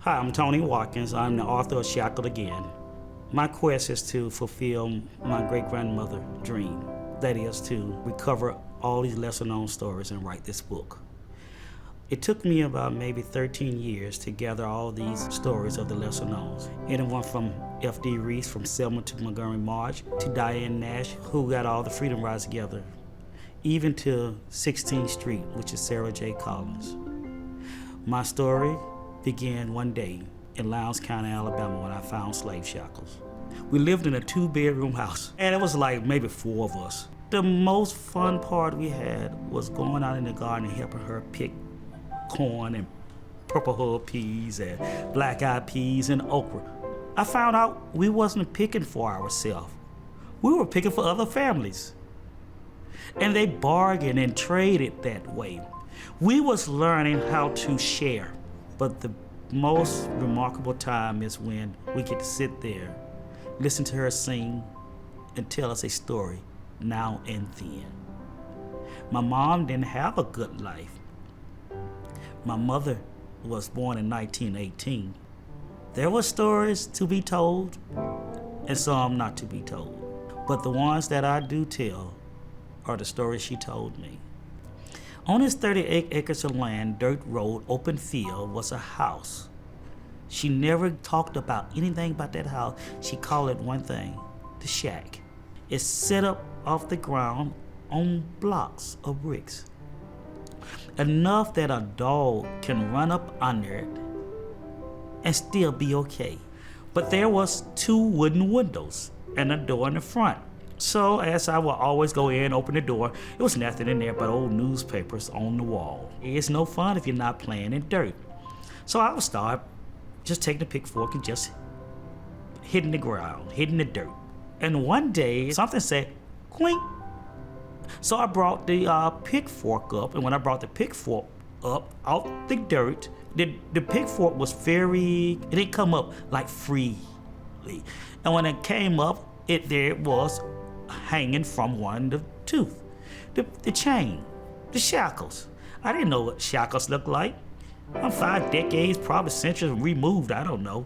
Hi, I'm Tony Watkins. I'm the author of Shackled again. My quest is to fulfill my great-grandmother's dream. That is to recover all these lesser-known stories and write this book. It took me about maybe 13 years to gather all these stories of the lesser knowns. Anyone from F.D. Reese, from Selma to Montgomery March, to Diane Nash, who got all the Freedom Rides together, even to 16th Street, which is Sarah J. Collins. My story began one day in Lowndes County, Alabama, when I found slave shackles. We lived in a 2-bedroom house, and it was like maybe 4 of us. The most fun part we had was going out in the garden and helping her pick corn and purple hull peas and black-eyed peas and okra. I found out we wasn't picking for ourselves. We were picking for other families. And they bargained and traded that way. We was learning how to share. But the most remarkable time is when we get to sit there, listen to her sing, and tell us a story now and then. My mom didn't have a good life. My mother was born in 1918. There were stories to be told and some not to be told. But the ones that I do tell are the stories she told me. On his 38 acres of land, dirt road, open field, was a house. She never talked about anything about that house. She called it one thing, the shack. It's set up off the ground on blocks of bricks. Enough that a dog can run up under it and still be okay. But there was 2 wooden windows and a door in the front. So as I would always go in, open the door, it was nothing in there but old newspapers on the wall. It's no fun if you're not playing in dirt. So I would start just taking the pitchfork and just hitting the ground, hitting the dirt. And one day, something said, "Quink." So I brought the pitchfork up, and when I brought the pitchfork up out the dirt, the pitchfork was it didn't come up like freely. And when it came up, there it was hanging from one of the tooth, the chain, the shackles. I didn't know what shackles looked like. I'm 5 decades, probably centuries removed, I don't know.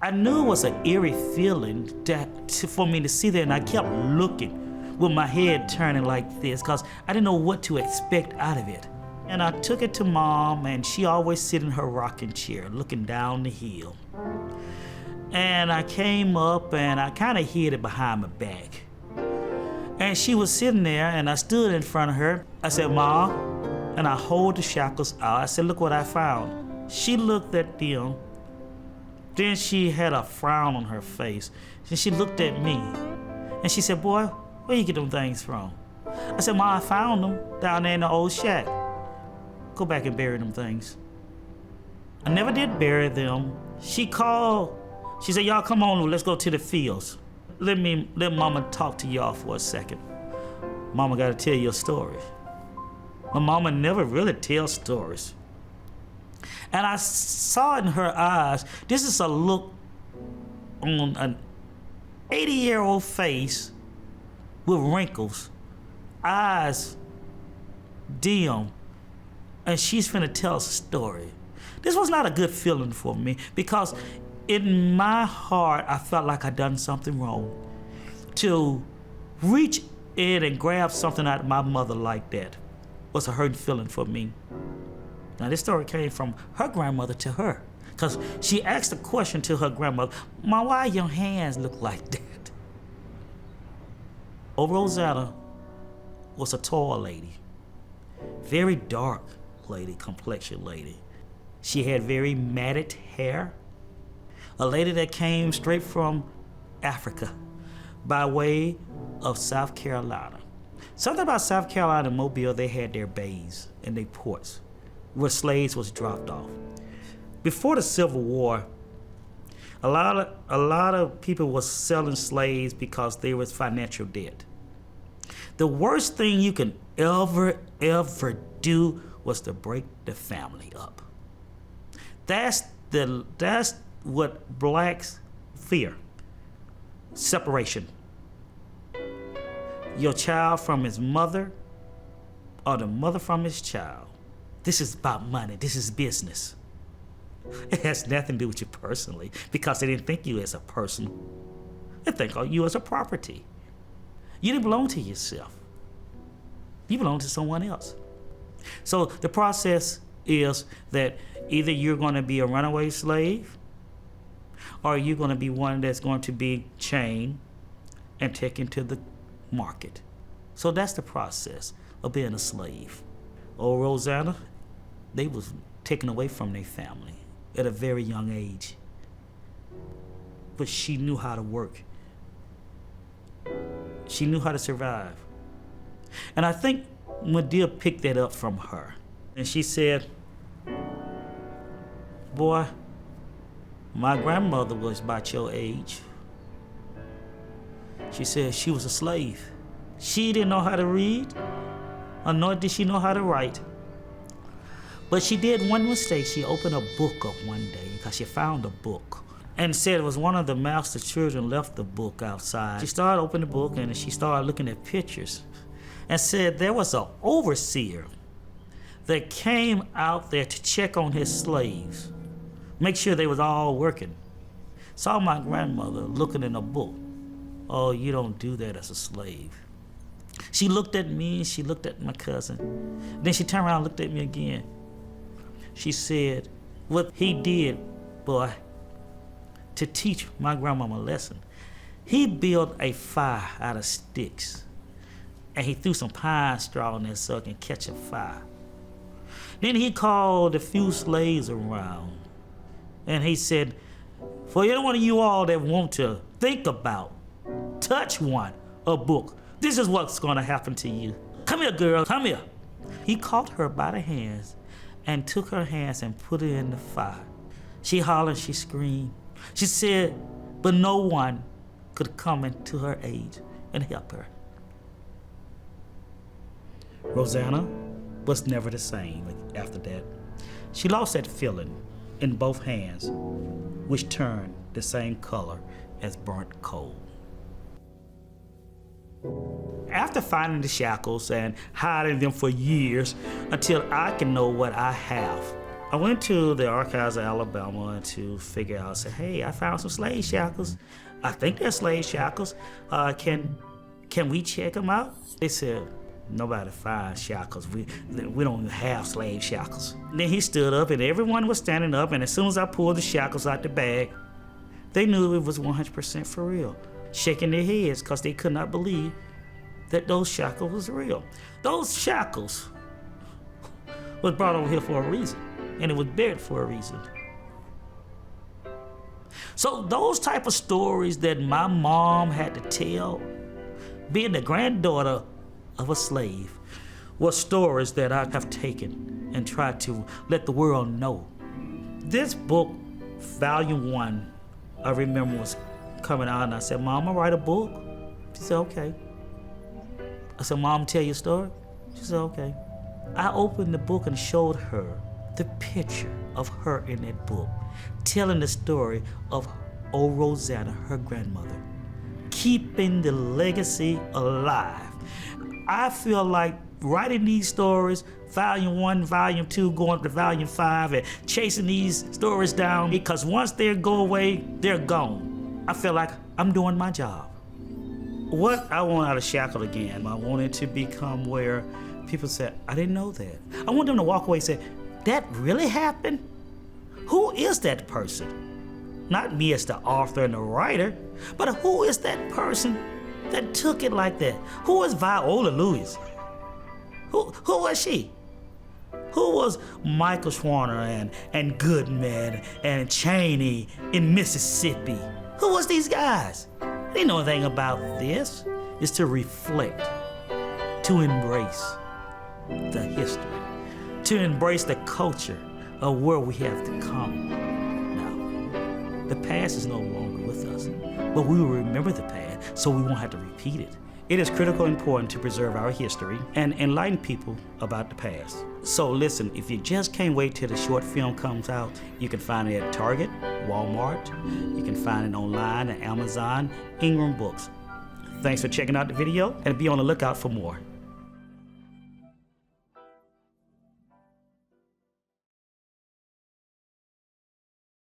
I knew it was an eerie feeling for me to see that, and I kept looking with my head turning like this because I didn't know what to expect out of it. And I took it to Mom, and she always sit in her rocking chair looking down the hill. And I came up and I kind of hid it behind my back. And she was sitting there, and I stood in front of her. I said, "Ma," and I hold the shackles out. I said, "Look what I found." She looked at them. Then she had a frown on her face. And she looked at me, and she said, "Boy, where you get them things from?" I said, "Ma, I found them down there in the old shack. Go back and bury them things." I never did bury them. She said, "Y'all come on, let's go to the fields. Let Mama talk to y'all for a second. Mama gotta tell you a story." My mama never really tells stories. And I saw in her eyes, this is a look on an 80-year-old face with wrinkles, eyes dim, and she's finna tell us a story. This was not a good feeling for me because in my heart, I felt like I'd done something wrong. To reach in and grab something out of my mother like that was a hurting feeling for me. Now, this story came from her grandmother to her, because she asked a question to her grandmother, "Ma, why your hands look like that?" Old Rosanna was a tall lady, very dark lady, complexion lady. She had very matted hair. A lady that came straight from Africa by way of South Carolina. Something about South Carolina and Mobile, they had their bays and their ports where slaves was dropped off. Before the Civil War, a lot of people was selling slaves because there was financial debt. The worst thing you can ever do was to break the family up. That's what blacks fear. Separation. Your child from his mother or the mother from his child. This is about money. This is business. It has nothing to do with you personally, because they didn't think you as a person. They think of you as a property. You didn't belong to yourself. You belong to someone else. So the process is that either you're going to be a runaway slave, or you're going to be one that's going to be chained and taken to the market. So that's the process of being a slave. Old Rosanna, they was taken away from their family at a very young age. But she knew how to work. She knew how to survive. And I think Medea picked that up from her. And she said, boy, my grandmother was about your age. She said she was a slave. She didn't know how to read, nor did she know how to write. But she did one mistake. She opened a book up one day because she found a book and said it was one of the master's children left the book outside. She started opening the book and she started looking at pictures and said there was an overseer that came out there to check on his slaves, make sure they was all working. Saw my grandmother looking in a book. Oh, you don't do that as a slave. She looked at me, she looked at my cousin. Then she turned around and looked at me again. She said, what he did, boy, to teach my grandmama a lesson, he built a fire out of sticks, and he threw some pine straw in there so it can catch a fire. Then he called a few slaves around, and he said, for any one of you all that want to think about, touch a book, this is what's gonna happen to you. Come here, girl, come here. He caught her by the hands and took her hands and put her in the fire. She hollered, she screamed. She said, but no one could come into her aid and help her. Rosanna was never the same after that. She lost that feeling in both hands, which turned the same color as burnt coal. After finding the shackles and hiding them for years until I can know what I have, I went to the archives of Alabama to figure out, say, hey, I found some slave shackles. I think they're slave shackles. Can we check them out? They said, nobody finds shackles. We don't have slave shackles. And then he stood up and everyone was standing up, and as soon as I pulled the shackles out the bag, they knew it was 100% for real, shaking their heads because they could not believe that those shackles was real. Those shackles was brought over here for a reason, and it was buried for a reason. So those type of stories that my mom had to tell, being the granddaughter of a slave, were stories that I have taken and tried to let the world know. This book, volume 1, I remember was coming out, and I said, Mom, I'll write a book. She said, okay. I said, Mom, tell your story? She said, okay. I opened the book and showed her the picture of her in that book, telling the story of old Rosanna, her grandmother, keeping the legacy alive. I feel like writing these stories, volume 1, volume 2, going to volume 5, and chasing these stories down, because once they go away, they're gone. I feel like I'm doing my job. What I want out of Shackled again, I want it to become where people say, I didn't know that. I want them to walk away and say, that really happened? Who is that person? Not me as the author and the writer, but who is that person that took it like that? Who is Viola Lewis? Who was she? Who was Michael Schwerner and Goodman and Cheney in Mississippi? Who was these guys? They didn't know anything about this. It's to reflect, to embrace the history, to embrace the culture of where we have to come. Now, the past is no longer with us, but we will remember the past so we won't have to repeat it. It is critically important to preserve our history and enlighten people about the past. So listen, if you just can't wait till the short film comes out, you can find it at Target, Walmart, you can find it online at Amazon, Ingram Books. Thanks for checking out the video, and be on the lookout for more.